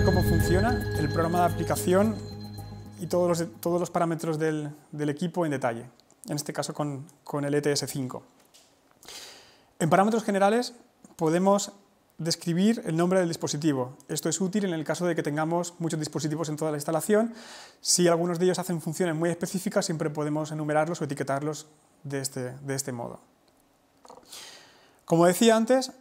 cómo funciona el programa de aplicación y todos los parámetros del equipo en detalle, en este caso con el ETS5. En parámetros generales podemos describir el nombre del dispositivo. Esto es útil en el caso de que tengamos muchos dispositivos en toda la instalación. Si algunos de ellos hacen funciones muy específicas, siempre podemos enumerarlos o etiquetarlos de este modo. Como decía antes,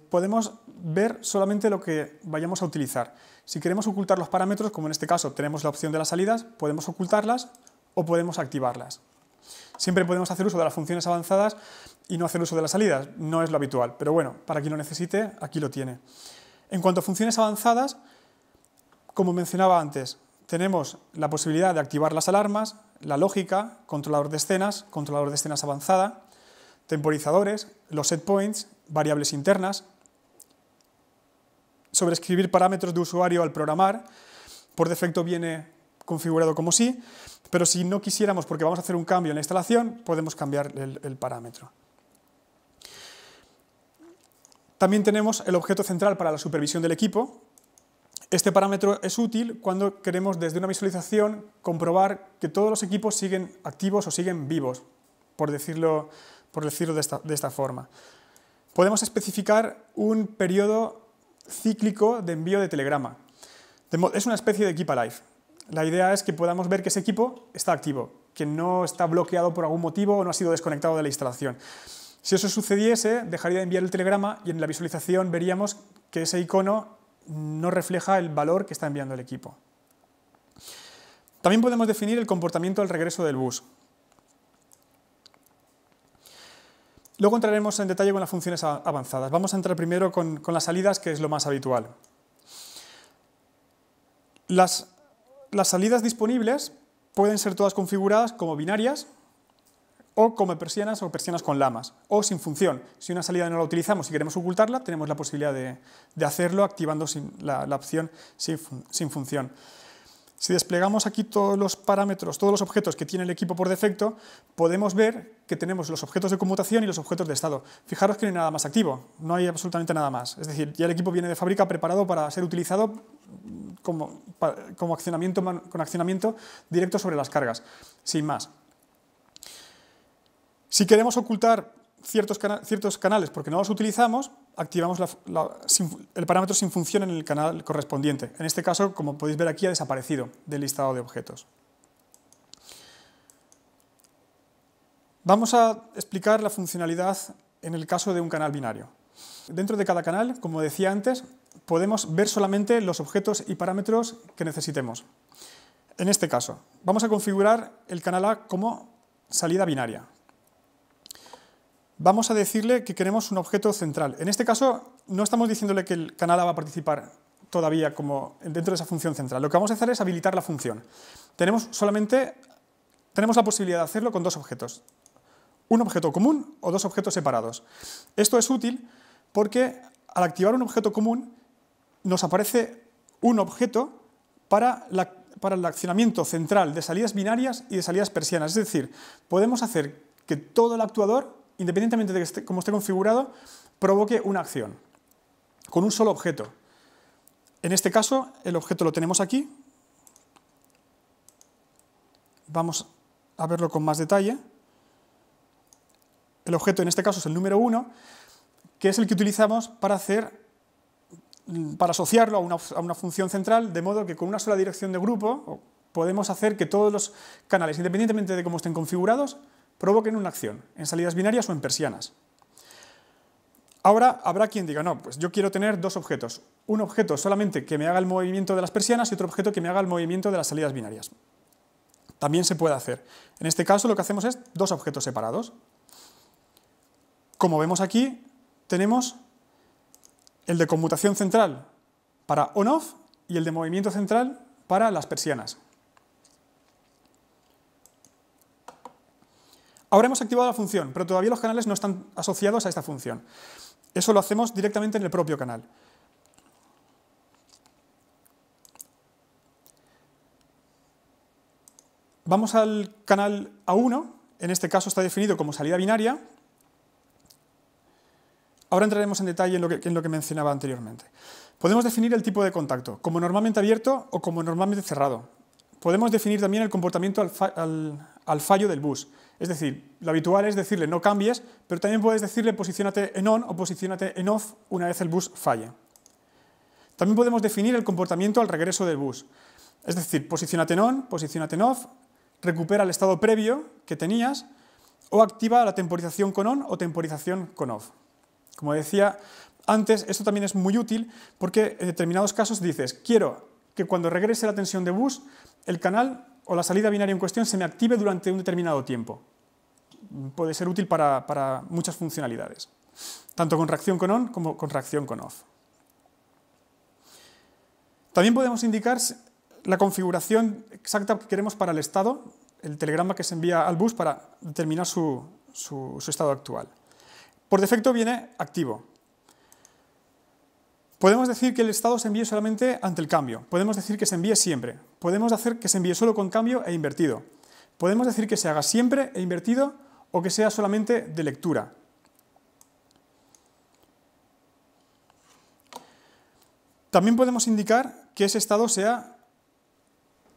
podemos ver solamente lo que vayamos a utilizar. Si queremos ocultar los parámetros, como en este caso tenemos la opción de las salidas, podemos ocultarlas o podemos activarlas. Siempre podemos hacer uso de las funciones avanzadas y no hacer uso de las salidas, no es lo habitual, pero bueno, para quien lo necesite, aquí lo tiene. En cuanto a funciones avanzadas, como mencionaba antes, tenemos la posibilidad de activar las alarmas, la lógica, controlador de escenas avanzada, temporizadores, los set points, variables internas, sobreescribir parámetros de usuario al programar, por defecto viene configurado como sí, pero si no quisiéramos, porque vamos a hacer un cambio en la instalación, podemos cambiar el parámetro. También tenemos el objeto central para la supervisión del equipo. Este parámetro es útil cuando queremos desde una visualización comprobar que todos los equipos siguen activos o siguen vivos, por decirlo de esta forma. Podemos especificar un periodo cíclico de envío de telegrama. Es una especie de keep alive. La idea es que podamos ver que ese equipo está activo, que no está bloqueado por algún motivo o no ha sido desconectado de la instalación. Si eso sucediese, dejaría de enviar el telegrama y en la visualización veríamos que ese icono no refleja el valor que está enviando el equipo. También podemos definir el comportamiento al regreso del bus. Luego entraremos en detalle con las funciones avanzadas. Vamos a entrar primero con las salidas, que es lo más habitual. Las salidas disponibles pueden ser todas configuradas como binarias o como persianas o persianas con lamas, o sin función. Si una salida no la utilizamos y queremos ocultarla, tenemos la posibilidad de hacerlo activando la opción sin función. Si desplegamos aquí todos los parámetros, todos los objetos que tiene el equipo por defecto, podemos ver que tenemos los objetos de conmutación y los objetos de estado. Fijaros que no hay nada más activo, no hay absolutamente nada más. Es decir, ya el equipo viene de fábrica preparado para ser utilizado con accionamiento directo sobre las cargas, sin más. Si queremos ocultar ciertos canales porque no los utilizamos, activamos el parámetro sin función en el canal correspondiente. En este caso, como podéis ver aquí, ha desaparecido del listado de objetos. Vamos a explicar la funcionalidad en el caso de un canal binario. Dentro de cada canal, como decía antes, podemos ver solamente los objetos y parámetros que necesitemos. En este caso, vamos a configurar el canal A como salida binaria. Vamos a decirle que queremos un objeto central. En este caso, no estamos diciéndole que el canal A va a participar todavía como dentro de esa función central. Lo que vamos a hacer es habilitar la función. Tenemos la posibilidad de hacerlo con dos objetos. Un objeto común o dos objetos separados. Esto es útil porque al activar un objeto común nos aparece un objeto para el accionamiento central de salidas binarias y de salidas persianas. Es decir, podemos hacer que todo el actuador, independientemente de cómo esté configurado, provoque una acción con un solo objeto. En este caso, el objeto lo tenemos aquí. Vamos a verlo con más detalle. El objeto en este caso es el número 1, que es el que utilizamos para asociarlo a una función central, de modo que con una sola dirección de grupo podemos hacer que todos los canales, independientemente de cómo estén configurados, provoquen una acción, en salidas binarias o en persianas. Ahora habrá quien diga, no, pues yo quiero tener dos objetos. Un objeto solamente que me haga el movimiento de las persianas y otro objeto que me haga el movimiento de las salidas binarias. También se puede hacer. En este caso lo que hacemos es dos objetos separados. Como vemos aquí, tenemos el de conmutación central para on-off y el de movimiento central para las persianas. Ahora hemos activado la función, pero todavía los canales no están asociados a esta función. Eso lo hacemos directamente en el propio canal. Vamos al canal A1, en este caso está definido como salida binaria. Ahora entraremos en detalle en lo que mencionaba anteriormente. Podemos definir el tipo de contacto, como normalmente abierto o como normalmente cerrado. Podemos definir también el comportamiento al fallo del bus. Es decir, lo habitual es decirle no cambies, pero también puedes decirle posiciónate en on o posiciónate en off una vez el bus falle. También podemos definir el comportamiento al regreso del bus. Es decir, posiciónate en on, posiciónate en off, recupera el estado previo que tenías o activa la temporización con on o temporización con off. Como decía antes, esto también es muy útil porque en determinados casos dices, quiero que cuando regrese la tensión de bus, el canal o la salida binaria en cuestión se me active durante un determinado tiempo. Puede ser útil para muchas funcionalidades, tanto con reacción con on como con reacción con off. También podemos indicar la configuración exacta que queremos para el estado, el telegrama que se envía al bus para determinar su estado actual. Por defecto viene activo. Podemos decir que el estado se envíe solamente ante el cambio. Podemos decir que se envíe siempre. Podemos hacer que se envíe solo con cambio e invertido. Podemos decir que se haga siempre e invertido o que sea solamente de lectura. También podemos indicar que ese estado sea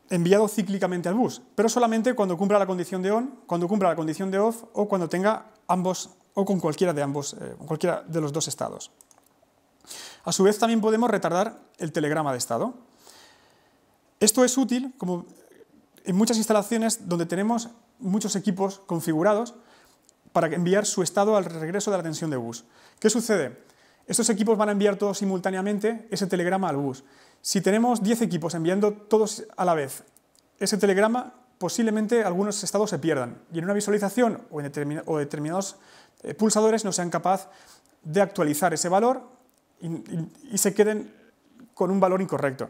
enviado cíclicamente al bus, pero solamente cuando cumpla la condición de on, cuando cumpla la condición de off o cuando tenga ambos o con cualquiera de ambos, cualquiera de los dos estados. A su vez también podemos retardar el telegrama de estado. Esto es útil como en muchas instalaciones donde tenemos muchos equipos configurados para enviar su estado al regreso de la tensión de bus. ¿Qué sucede? Estos equipos van a enviar todos simultáneamente ese telegrama al bus. Si tenemos 10 equipos enviando todos a la vez ese telegrama, posiblemente algunos estados se pierdan y en una visualización o determinados pulsadores no sean capaces de actualizar ese valor y se queden con un valor incorrecto.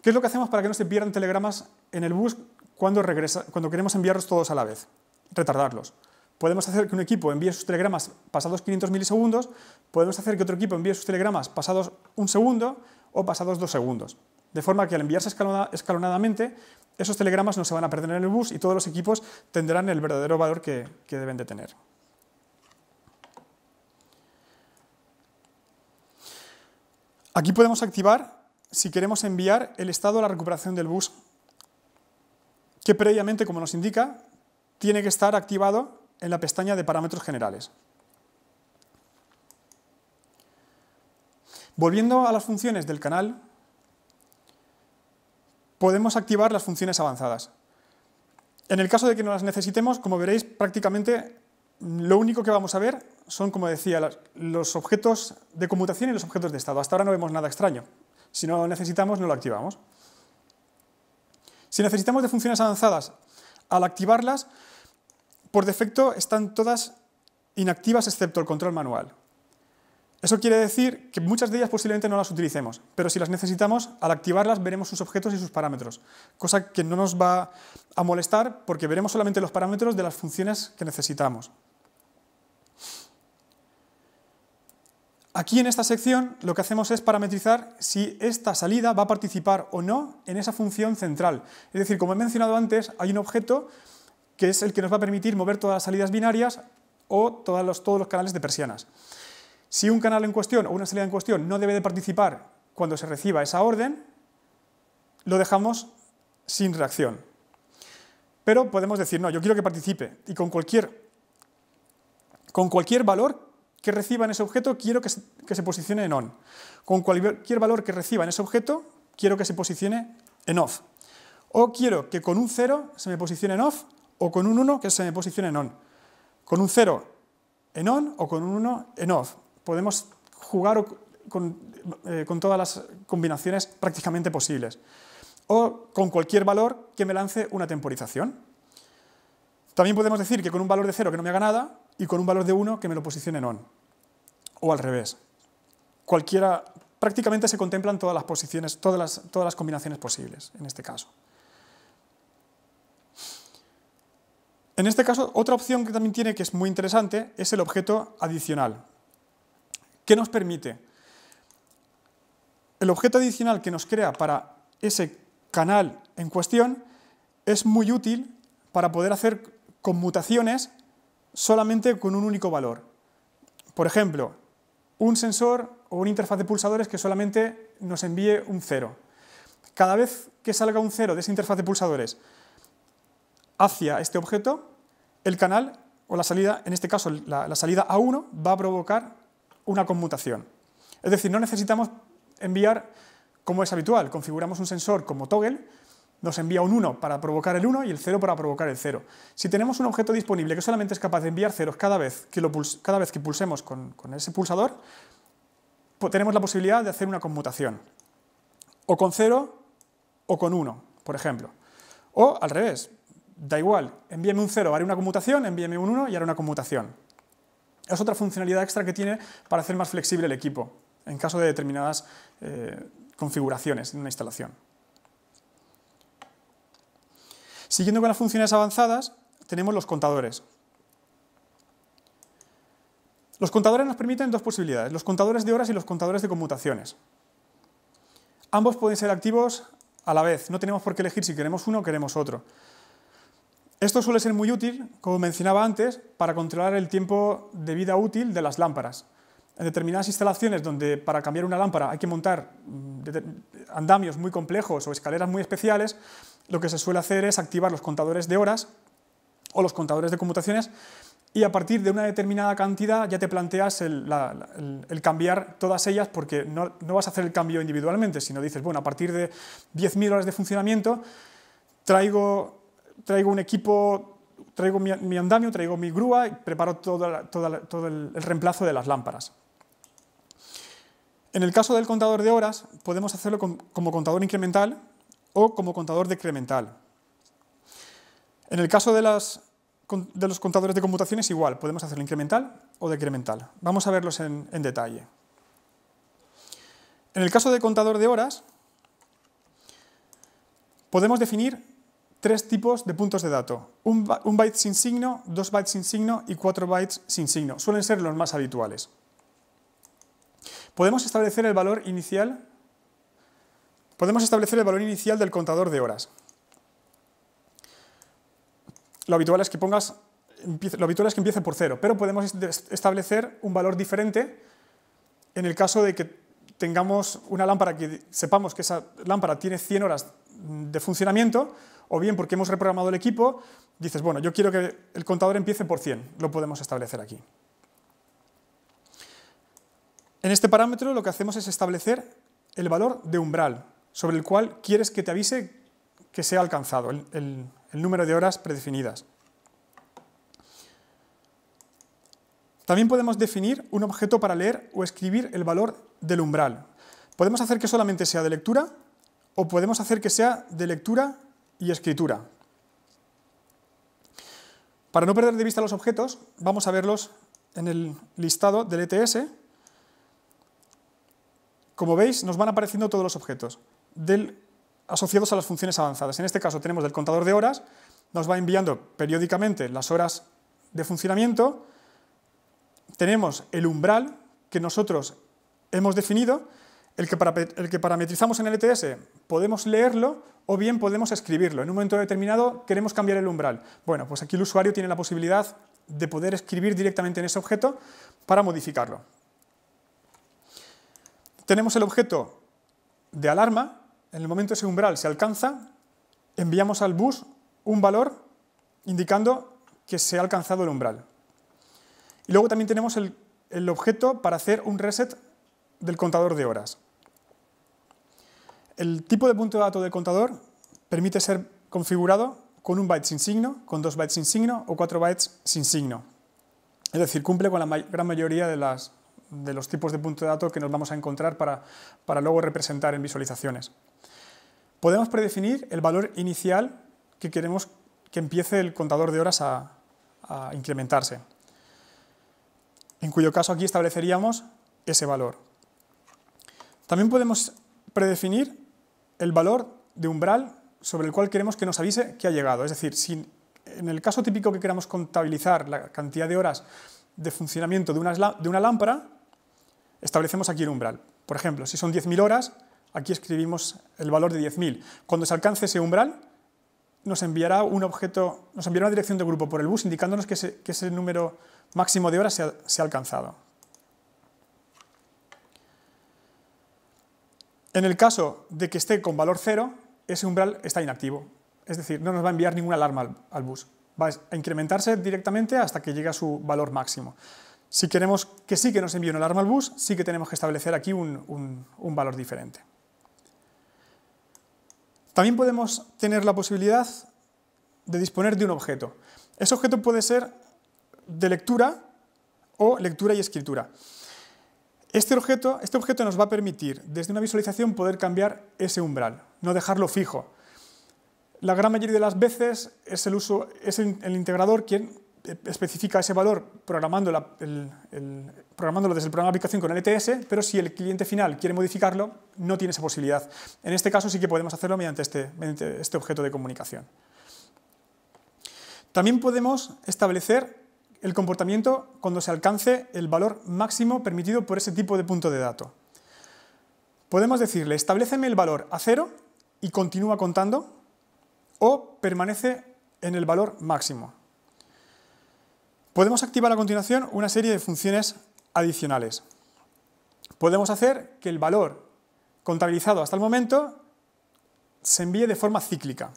¿Qué es lo que hacemos para que no se pierdan telegramas en el bus cuando queremos enviarlos todos a la vez? Retardarlos. Podemos hacer que un equipo envíe sus telegramas pasados 500 milisegundos, podemos hacer que otro equipo envíe sus telegramas pasados 1 segundo o pasados 2 segundos. De forma que al enviarse escalonadamente, esos telegramas no se van a perder en el bus y todos los equipos tendrán el verdadero valor que deben de tener. Aquí podemos activar, si queremos enviar, el estado de la recuperación del bus, que previamente, como nos indica, tiene que estar activado en la pestaña de parámetros generales. Volviendo a las funciones del canal, podemos activar las funciones avanzadas. En el caso de que no las necesitemos, como veréis, prácticamente lo único que vamos a ver son, como decía, los objetos de conmutación y los objetos de estado. Hasta ahora no vemos nada extraño. Si no lo necesitamos, no lo activamos. Si necesitamos de funciones avanzadas, al activarlas, por defecto están todas inactivas excepto el control manual. Eso quiere decir que muchas de ellas posiblemente no las utilicemos, pero si las necesitamos, al activarlas veremos sus objetos y sus parámetros, cosa que no nos va a molestar porque veremos solamente los parámetros de las funciones que necesitamos. Aquí en esta sección lo que hacemos es parametrizar si esta salida va a participar o no en esa función central. Es decir, como he mencionado antes, hay un objeto que es el que nos va a permitir mover todas las salidas binarias o todos los canales de persianas. Si un canal en cuestión o una salida en cuestión no debe de participar cuando se reciba esa orden, lo dejamos sin reacción. Pero podemos decir, no, yo quiero que participe y con cualquier valor que reciba en ese objeto quiero que se posicione en on. Con cualquier valor que reciba en ese objeto quiero que se posicione en off. O quiero que con un 0 se me posicione en off o con un 1 que se me posicione en on. Con un 0 en on o con un 1 en off. Podemos jugar con todas las combinaciones prácticamente posibles. O con cualquier valor que me lance una temporización. También podemos decir que con un valor de 0 que no me haga nada y con un valor de 1 que me lo posicione en on. O al revés. Prácticamente se contemplan todas las posiciones, todas las combinaciones posibles en este caso. En este caso, otra opción que también tiene, que es muy interesante, es el objeto adicional. ¿Qué nos permite? El objeto adicional que nos crea para ese canal en cuestión es muy útil para poder hacer conmutaciones solamente con un único valor. Por ejemplo, un sensor o una interfaz de pulsadores que solamente nos envíe un 0. Cada vez que salga un 0 de esa interfaz de pulsadores hacia este objeto, el canal o la salida, en este caso la salida A1, va a provocar una conmutación. Es decir, no necesitamos enviar como es habitual. Configuramos un sensor como toggle, nos envía un 1 para provocar el 1 y el 0 para provocar el 0. Si tenemos un objeto disponible que solamente es capaz de enviar ceros cada vez que pulsemos con ese pulsador, tenemos la posibilidad de hacer una conmutación. O con 0 o con 1, por ejemplo. O al revés, da igual, envíeme un 0, haré una conmutación, envíeme un 1 y haré una conmutación. Es otra funcionalidad extra que tiene para hacer más flexible el equipo, en caso de determinadas configuraciones en una instalación. Siguiendo con las funciones avanzadas, tenemos los contadores. Los contadores nos permiten dos posibilidades, los contadores de horas y los contadores de conmutaciones. Ambos pueden ser activos a la vez, no tenemos por qué elegir si queremos uno o queremos otro. Esto suele ser muy útil, como mencionaba antes, para controlar el tiempo de vida útil de las lámparas. En determinadas instalaciones donde para cambiar una lámpara hay que montar andamios muy complejos o escaleras muy especiales, lo que se suele hacer es activar los contadores de horas o los contadores de conmutaciones y a partir de una determinada cantidad ya te planteas el cambiar todas ellas porque no vas a hacer el cambio individualmente, sino dices, bueno, a partir de 10.000 horas de funcionamiento traigo un equipo, traigo mi andamio, traigo mi grúa y preparo todo el reemplazo de las lámparas. En el caso del contador de horas, podemos hacerlo como contador incremental o como contador decremental. En el caso de los contadores de conmutaciones, igual, podemos hacerlo incremental o decremental. Vamos a verlos en detalle. En el caso de contador de horas, podemos definir tres tipos de puntos de datos. Un byte sin signo, 2 bytes sin signo y 4 bytes sin signo. Suelen ser los más habituales. Podemos establecer el valor inicial del contador de horas. Lo habitual es que empiece por 0, pero podemos establecer un valor diferente en el caso de que tengamos una lámpara que sepamos que esa lámpara tiene 100 horas de funcionamiento, o bien porque hemos reprogramado el equipo, dices, bueno, yo quiero que el contador empiece por 100, lo podemos establecer aquí. En este parámetro lo que hacemos es establecer el valor de umbral, sobre el cual quieres que te avise que se ha alcanzado el número de horas predefinidas. También podemos definir un objeto para leer o escribir el valor del umbral. Podemos hacer que solamente sea de lectura o podemos hacer que sea de lectura y escritura. Para no perder de vista los objetos, vamos a verlos en el listado del ETS. Como veis, nos van apareciendo todos los objetos asociados a las funciones avanzadas. En este caso tenemos del contador de horas, nos va enviando periódicamente las horas de funcionamiento. Tenemos el umbral que nosotros hemos definido, el que parametrizamos en el ETS, podemos leerlo o bien podemos escribirlo. En un momento determinado queremos cambiar el umbral. Bueno, pues aquí el usuario tiene la posibilidad de poder escribir directamente en ese objeto para modificarlo. Tenemos el objeto de alarma. En el momento ese umbral se alcanza, enviamos al bus un valor indicando que se ha alcanzado el umbral. Y luego también tenemos el objeto para hacer un reset del contador de horas. El tipo de punto de datos del contador permite ser configurado con un byte sin signo, con 2 bytes sin signo o 4 bytes sin signo. Es decir, cumple con la gran mayoría de los tipos de punto de datos que nos vamos a encontrar para luego representar en visualizaciones. Podemos predefinir el valor inicial que queremos que empiece el contador de horas a incrementarse, en cuyo caso aquí estableceríamos ese valor. También podemos predefinir el valor de umbral sobre el cual queremos que nos avise que ha llegado. Es decir, si en el caso típico que queramos contabilizar la cantidad de horas de funcionamiento de una lámpara, establecemos aquí el umbral. Por ejemplo, si son 10.000 horas, aquí escribimos el valor de 10.000. Cuando se alcance ese umbral, nos enviará una dirección de grupo por el bus indicándonos que ese número máximo de horas se ha alcanzado. En el caso de que esté con valor 0, ese umbral está inactivo. Es decir, no nos va a enviar ninguna alarma al bus. Va a incrementarse directamente hasta que llegue a su valor máximo. Si queremos que sí que nos envíe una alarma al bus, sí que tenemos que establecer aquí un valor diferente. También podemos tener la posibilidad de disponer de un objeto. Ese objeto puede ser de lectura o lectura y escritura. Este objeto nos va a permitir, desde una visualización, poder cambiar ese umbral, no dejarlo fijo. La gran mayoría de las veces es el integrador quien especifica ese valor programándolo desde el programa de aplicación con el LTS, pero si el cliente final quiere modificarlo, no tiene esa posibilidad. En este caso sí que podemos hacerlo mediante este objeto de comunicación. También podemos establecer el comportamiento cuando se alcance el valor máximo permitido por ese tipo de punto de dato. Podemos decirle, establéceme el valor a 0 y continúa contando, o permanece en el valor máximo. Podemos activar a continuación una serie de funciones adicionales. Podemos hacer que el valor contabilizado hasta el momento se envíe de forma cíclica,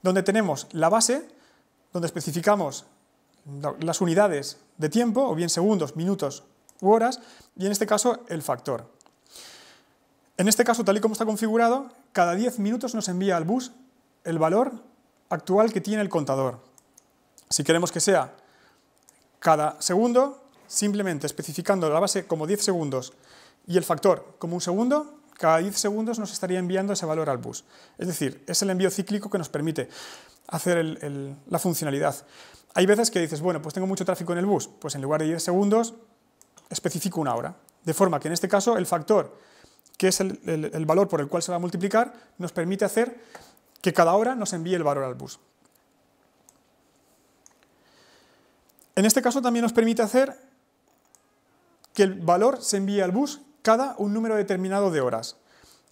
donde tenemos la base, donde especificamos las unidades de tiempo, o bien segundos, minutos u horas, y en este caso el factor. En este caso, tal y como está configurado, cada 10 minutos nos envía al bus el valor actual que tiene el contador. Si queremos que sea cada segundo, simplemente especificando la base como 10 segundos y el factor como 1 segundo, cada 10 segundos nos estaría enviando ese valor al bus. Es decir, es el envío cíclico que nos permite hacer la funcionalidad. Hay veces que dices, bueno, pues tengo mucho tráfico en el bus, pues en lugar de 10 segundos especifico 1 hora. De forma que en este caso el factor, que es el valor por el cual se va a multiplicar, nos permite hacer que cada hora nos envíe el valor al bus. En este caso también nos permite hacer que el valor se envíe al bus cada un número determinado de horas.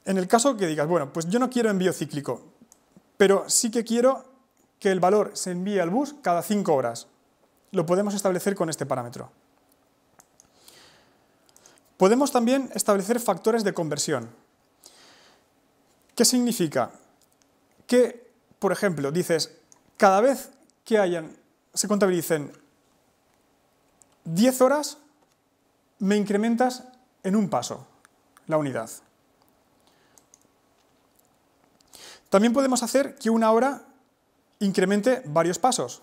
En el caso que digas, bueno, pues yo no quiero envío cíclico, pero sí que quiero que el valor se envíe al bus cada 5 horas. Lo podemos establecer con este parámetro. Podemos también establecer factores de conversión. ¿Qué significa? Que, por ejemplo, dices, cada vez que se contabilicen 10 horas, me incrementas en un paso la unidad. También podemos hacer que una hora incremente varios pasos.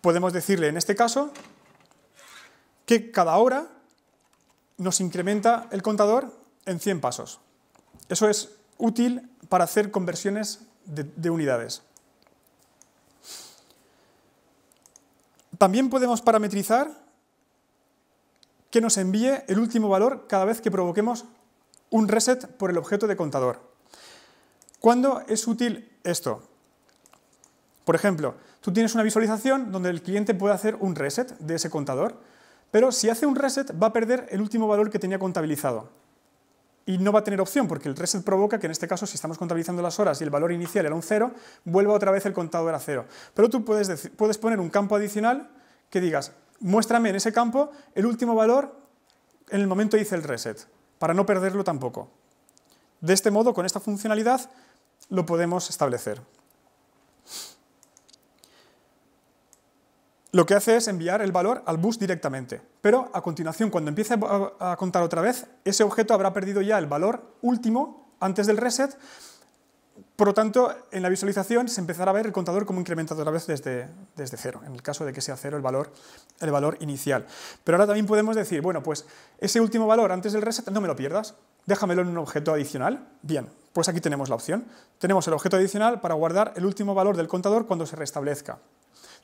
Podemos decirle en este caso que cada hora nos incrementa el contador en 100 pasos. Eso es útil para hacer conversiones de unidades. También podemos parametrizar que nos envíe el último valor cada vez que provoquemos un reset por el objeto de contador. ¿Cuándo es útil esto? Por ejemplo, tú tienes una visualización donde el cliente puede hacer un reset de ese contador, pero si hace un reset va a perder el último valor que tenía contabilizado. Y no va a tener opción, porque el reset provoca que en este caso, si estamos contabilizando las horas y el valor inicial era un 0, vuelva otra vez el contador a 0. Pero tú puedes poner un campo adicional que digas, muéstrame en ese campo el último valor en el momento que hice el reset, para no perderlo tampoco. De este modo, con esta funcionalidad, lo podemos establecer. Lo que hace es enviar el valor al bus directamente, pero a continuación, cuando empiece a contar otra vez, ese objeto habrá perdido ya el valor último antes del reset, por lo tanto, en la visualización se empezará a ver el contador como incrementado otra vez desde 0, en el caso de que sea 0 el valor inicial. Pero ahora también podemos decir, bueno, pues ese último valor antes del reset no me lo pierdas, déjamelo en un objeto adicional. Bien, pues aquí tenemos la opción. Tenemos el objeto adicional para guardar el último valor del contador cuando se restablezca.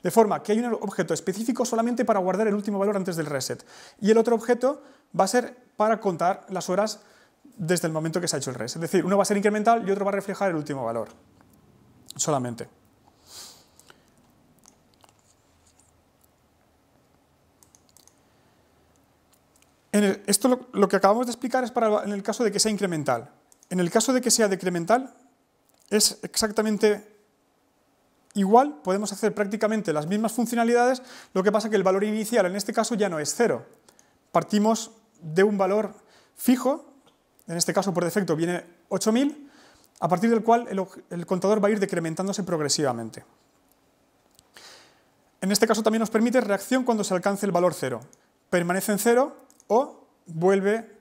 De forma que hay un objeto específico solamente para guardar el último valor antes del reset. Y el otro objeto va a ser para contar las horas desde el momento que se ha hecho el reset. Es decir, uno va a ser incremental y otro va a reflejar el último valor. Solamente. Esto lo que acabamos de explicar es en el caso de que sea incremental. En el caso de que sea decremental, es exactamente igual, podemos hacer prácticamente las mismas funcionalidades, lo que pasa que el valor inicial en este caso ya no es 0. Partimos de un valor fijo en este caso por defecto viene 8000, a partir del cual el contador va a ir decrementándose progresivamente. En este caso también nos permite reacción cuando se alcance el valor 0. Permanece en 0 o vuelve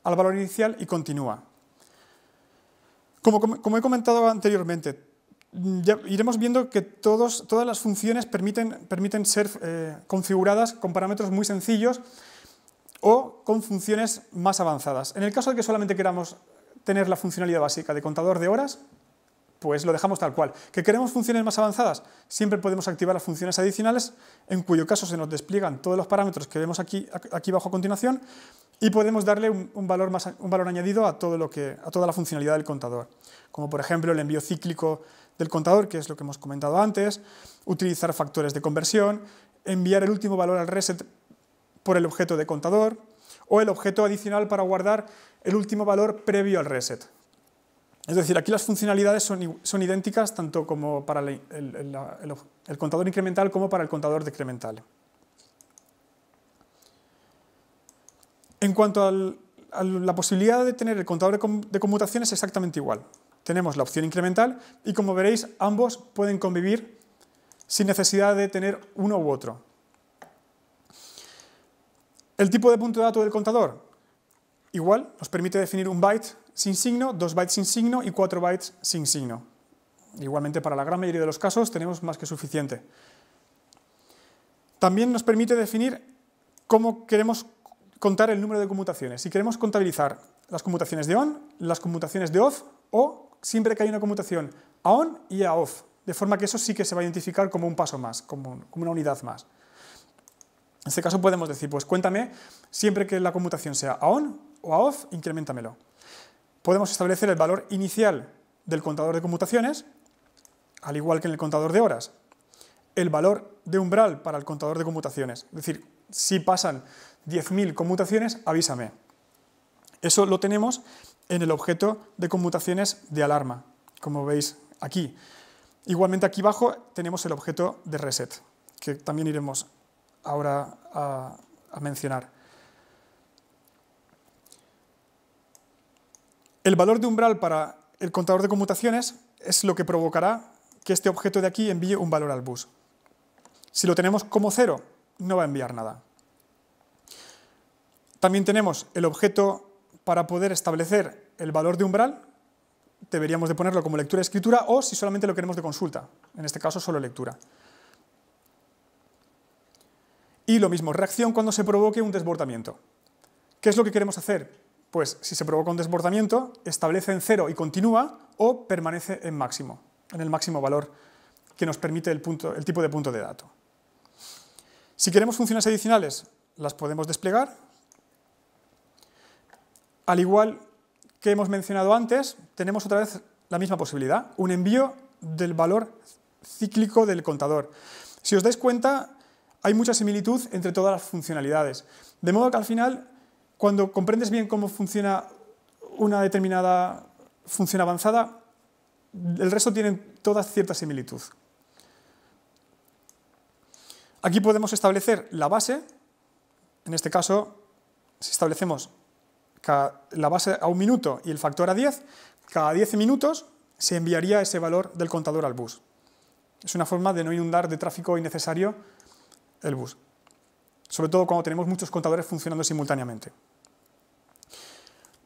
al valor inicial y continúa. Como he comentado anteriormente, ya iremos viendo que todas las funciones permiten ser configuradas con parámetros muy sencillos o con funciones más avanzadas. En el caso de que solamente queramos tener la funcionalidad básica de contador de horas, pues lo dejamos tal cual. ¿Que queremos funciones más avanzadas? Siempre podemos activar las funciones adicionales, en cuyo caso se nos despliegan todos los parámetros que vemos aquí abajo a continuación y podemos darle un valor añadido a toda la funcionalidad del contador. Como por ejemplo el envío cíclico del contador, que es lo que hemos comentado antes, utilizar factores de conversión, enviar el último valor al reset por el objeto de contador o el objeto adicional para guardar el último valor previo al reset. Es decir, aquí las funcionalidades son idénticas tanto como para el contador incremental como para el contador decremental. En cuanto a la posibilidad de tener el contador de conmutaciones, es exactamente igual. Tenemos la opción incremental y, como veréis, ambos pueden convivir sin necesidad de tener uno u otro. El tipo de punto de dato del contador, igual, nos permite definir un byte sin signo, 2 bytes sin signo y 4 bytes sin signo. Igualmente, para la gran mayoría de los casos tenemos más que suficiente. También nos permite definir cómo queremos contar el número de conmutaciones. Si queremos contabilizar las conmutaciones de on, las conmutaciones de off o siempre que hay una conmutación a on y a off, de forma que eso sí que se va a identificar como un paso más, como una unidad más. En este caso podemos decir, pues cuéntame, siempre que la conmutación sea a on o a off, increméntamelo. Podemos establecer el valor inicial del contador de conmutaciones, al igual que en el contador de horas. El valor de umbral para el contador de conmutaciones. Es decir, si pasan 10.000 conmutaciones, avísame. Eso lo tenemos en el objeto de conmutaciones de alarma, como veis aquí. Igualmente aquí abajo tenemos el objeto de reset, que también iremos ahora a mencionar. El valor de umbral para el contador de conmutaciones es lo que provocará que este objeto de aquí envíe un valor al bus. Si lo tenemos como 0, no va a enviar nada. También tenemos el objeto para poder establecer el valor de umbral. Deberíamos de ponerlo como lectura-escritura o si solamente lo queremos de consulta. En este caso solo lectura. Y lo mismo, reacción cuando se provoque un desbordamiento. ¿Qué es lo que queremos hacer? Pues si se provoca un desbordamiento, establece en 0 y continúa o permanece en máximo, en el máximo valor que nos permite el tipo de punto de dato. Si queremos funciones adicionales, las podemos desplegar. Al igual que hemos mencionado antes, tenemos otra vez la misma posibilidad, un envío del valor cíclico del contador. Si os dais cuenta, hay mucha similitud entre todas las funcionalidades, de modo que al final, cuando comprendes bien cómo funciona una determinada función avanzada, el resto tienen toda cierta similitud. Aquí podemos establecer la base, en este caso, si establecemos la base a 1 minuto y el factor a 10, cada 10 minutos se enviaría ese valor del contador al bus. Es una forma de no inundar de tráfico innecesario el bus, sobre todo cuando tenemos muchos contadores funcionando simultáneamente.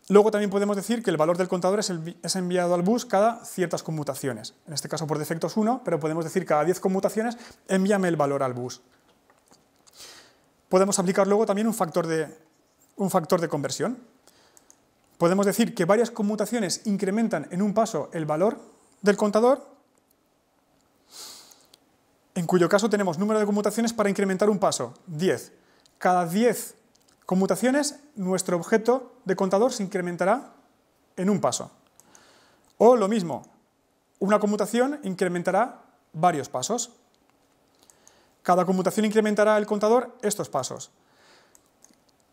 Luego también podemos decir que el valor del contador es enviado al bus cada ciertas conmutaciones. En este caso por defecto es 1, pero podemos decir cada 10 conmutaciones envíame el valor al bus. Podemos aplicar luego también un factor de conversión. Podemos decir que varias conmutaciones incrementan en un paso el valor del contador, en cuyo caso tenemos número de conmutaciones para incrementar un paso, 10. Cada 10 conmutaciones, nuestro objeto de contador se incrementará en un paso. O lo mismo, una conmutación incrementará varios pasos. Cada conmutación incrementará el contador estos pasos.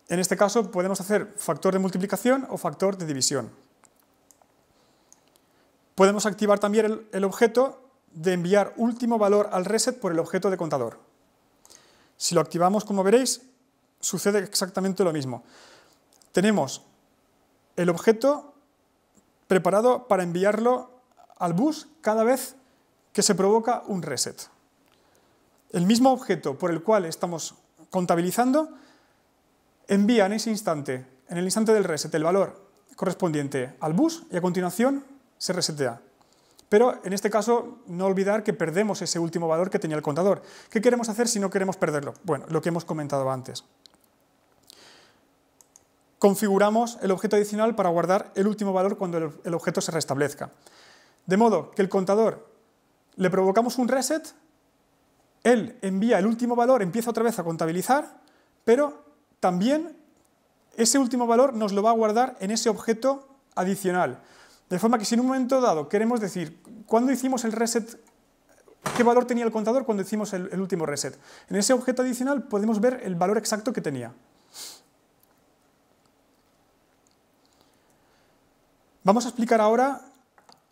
En este caso podemos hacer factor de multiplicación o factor de división. Podemos activar también el objeto de enviar último valor al reset por el objeto de contador. Si lo activamos, como veréis, sucede exactamente lo mismo. Tenemos el objeto preparado para enviarlo al bus cada vez que se provoca un reset. El mismo objeto por el cual estamos contabilizando envía en ese instante, en el instante del reset, el valor correspondiente al bus y a continuación se resetea. Pero en este caso no olvidar que perdemos ese último valor que tenía el contador. ¿Qué queremos hacer si no queremos perderlo? Bueno, lo que hemos comentado antes. Configuramos el objeto adicional para guardar el último valor cuando el objeto se restablezca. De modo que el contador le provocamos un reset, él envía el último valor, empieza otra vez a contabilizar, pero también ese último valor nos lo va a guardar en ese objeto adicional. De forma que si en un momento dado queremos decir cuándo hicimos el reset, qué valor tenía el contador cuando hicimos el último reset, en ese objeto adicional podemos ver el valor exacto que tenía. Vamos a explicar ahora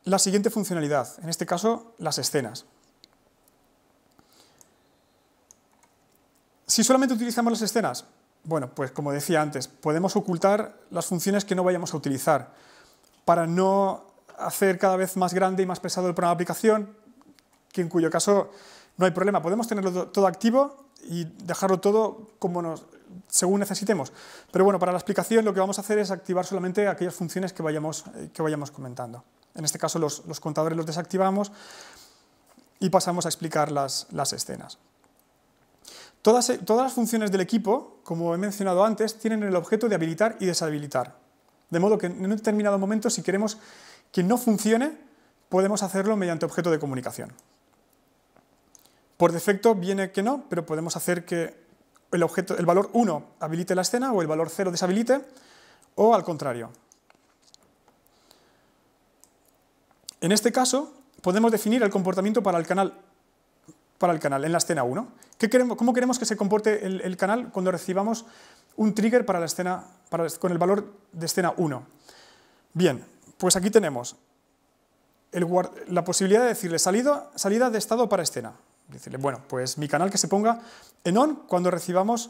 la siguiente funcionalidad, en este caso las escenas. Si solamente utilizamos las escenas, bueno, pues como decía antes, podemos ocultar las funciones que no vayamos a utilizar para no hacer cada vez más grande y más pesado el programa de aplicación, que en cuyo caso no hay problema. Podemos tenerlo todo activo y dejarlo todo según necesitemos. Pero bueno, para la explicación lo que vamos a hacer es activar solamente aquellas funciones que vayamos comentando. En este caso los contadores los desactivamos y pasamos a explicar las escenas. Todas las funciones del equipo, como he mencionado antes, tienen el objeto de habilitar y deshabilitar. De modo que en un determinado momento, si queremos que no funcione, podemos hacerlo mediante objeto de comunicación. Por defecto viene que no, pero podemos hacer que el valor 1 habilite la escena o el valor 0 deshabilite, o al contrario. En este caso, podemos definir el comportamiento para el canal en la escena 1. ¿Cómo queremos que se comporte el canal cuando recibamos un trigger para la escena, con el valor de escena 1? Bien, pues aquí tenemos la posibilidad de decirle salida de estado para escena. Decirle, bueno, pues mi canal que se ponga en on cuando recibamos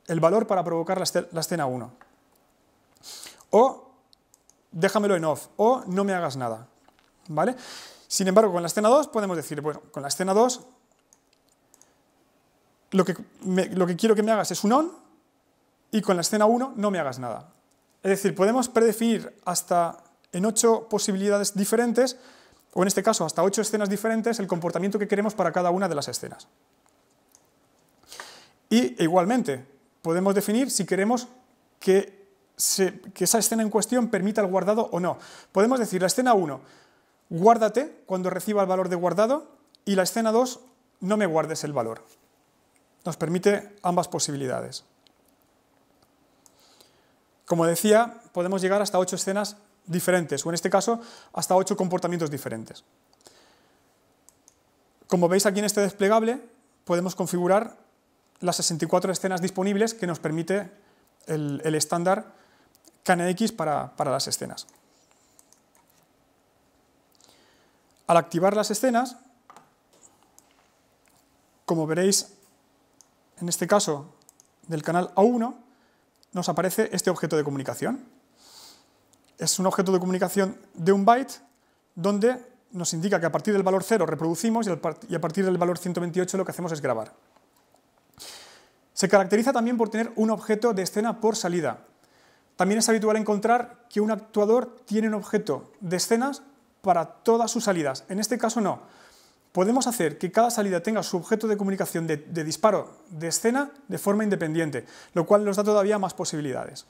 el valor para provocar la escena 1. O déjamelo en off, o no me hagas nada. ¿Vale? Sin embargo, con la escena 2 podemos decir, bueno, con la escena 2 lo que quiero que me hagas es un on y con la escena 1 no me hagas nada. Es decir, podemos predefinir hasta en 8 posibilidades diferentes, o en este caso hasta 8 escenas diferentes, el comportamiento que queremos para cada una de las escenas. Y igualmente, podemos definir si queremos que esa escena en cuestión permita el guardado o no. Podemos decir, la escena 1, guárdate cuando reciba el valor de guardado, y la escena 2, no me guardes el valor. Nos permite ambas posibilidades. Como decía, podemos llegar hasta 8 escenas diferentes, o en este caso, hasta 8 comportamientos diferentes. Como veis aquí en este desplegable, podemos configurar las 64 escenas disponibles que nos permite el estándar KNX para las escenas. Al activar las escenas, como veréis, en este caso del canal A1, nos aparece este objeto de comunicación. Es un objeto de comunicación de 1 byte donde nos indica que a partir del valor 0 reproducimos y a partir del valor 128 lo que hacemos es grabar. Se caracteriza también por tener un objeto de escena por salida. También es habitual encontrar que un actuador tiene un objeto de escenas para todas sus salidas. En este caso no. Podemos hacer que cada salida tenga su objeto de comunicación de disparo de escena de forma independiente, lo cual nos da todavía más posibilidades.